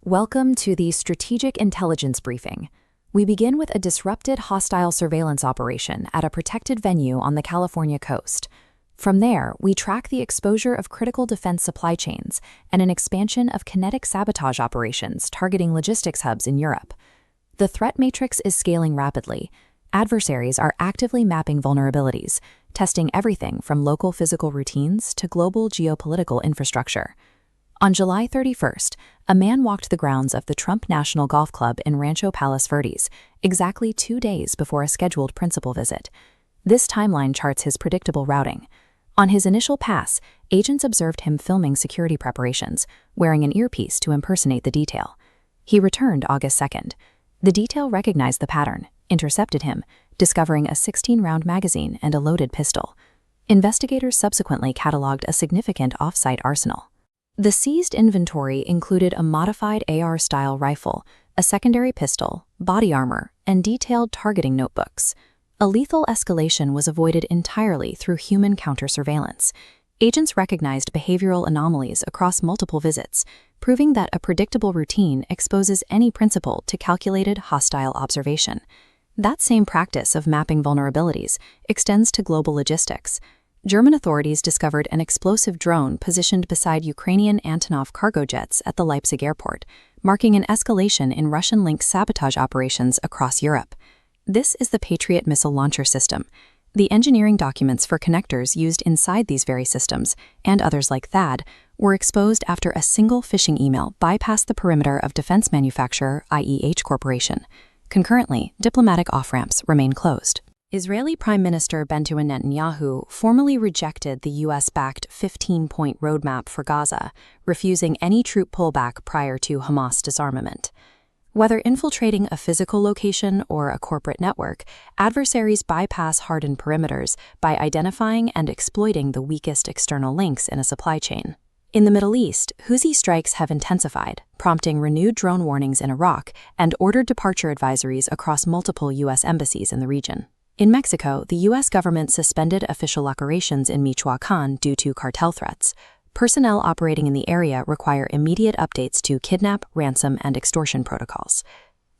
Welcome to the Strategic Intelligence Briefing. We begin with a disrupted hostile surveillance operation at a protected venue on the California coast. From there, we track the exposure of critical defense supply chains and an expansion of kinetic sabotage operations targeting logistics hubs in Europe. The threat matrix is scaling rapidly. Adversaries are actively mapping vulnerabilities, testing everything from local physical routines to global geopolitical infrastructure. On July 31st, a man walked the grounds of the Trump National Golf Club in Rancho Palos Verdes, exactly 2 days before a scheduled principal visit. This timeline charts his predictable routing. On his initial pass, agents observed him filming security preparations, wearing an earpiece to impersonate the detail. He returned August 2nd. The detail recognized the pattern, intercepted him, discovering a 16-round magazine and a loaded pistol. Investigators subsequently cataloged a significant off-site arsenal. The seized inventory included a modified AR-style rifle, a secondary pistol, body armor, and detailed targeting notebooks. A lethal escalation was avoided entirely through human counter-surveillance. Agents recognized behavioral anomalies across multiple visits, proving that a predictable routine exposes any principal to calculated hostile observation. That same practice of mapping vulnerabilities extends to global logistics. German authorities discovered an explosive drone positioned beside Ukrainian Antonov cargo jets at the Leipzig airport, marking an escalation in Russian-linked sabotage operations across Europe. This is the Patriot missile launcher system. The engineering documents for connectors used inside these very systems, and others like THAAD, were exposed after a single phishing email bypassed the perimeter of defense manufacturer IEH Corporation. Concurrently, diplomatic off-ramps remain closed. Israeli Prime Minister Benjamin Netanyahu formally rejected the US-backed 15-point roadmap for Gaza, refusing any troop pullback prior to Hamas disarmament. Whether infiltrating a physical location or a corporate network, adversaries bypass hardened perimeters by identifying and exploiting the weakest external links in a supply chain. In the Middle East, Houthi strikes have intensified, prompting renewed drone warnings in Iraq and ordered departure advisories across multiple U.S. embassies in the region. In Mexico, the U.S. government suspended official operations in Michoacán due to cartel threats. Personnel operating in the area require immediate updates to kidnap, ransom, and extortion protocols.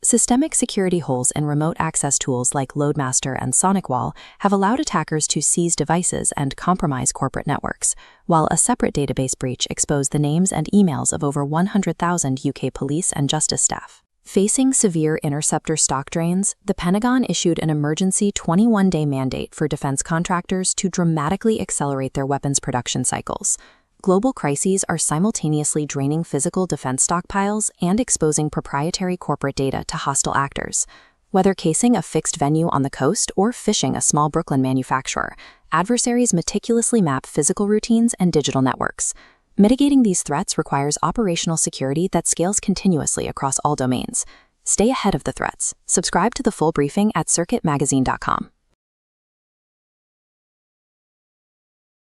Systemic security holes and remote access tools like LoadMaster and SonicWall have allowed attackers to seize devices and compromise corporate networks, while a separate database breach exposed the names and emails of over 100,000 UK police and justice staff. Facing severe interceptor stock drains, the Pentagon issued an emergency 21-day mandate for defense contractors to dramatically accelerate their weapons production cycles. Global crises are simultaneously draining physical defense stockpiles and exposing proprietary corporate data to hostile actors. Whether casing a fixed venue on the coast or phishing a small Brooklyn manufacturer, adversaries meticulously map physical routines and digital networks. Mitigating these threats requires operational security that scales continuously across all domains. Stay ahead of the threats. Subscribe to the full briefing at circuitmagazine.com.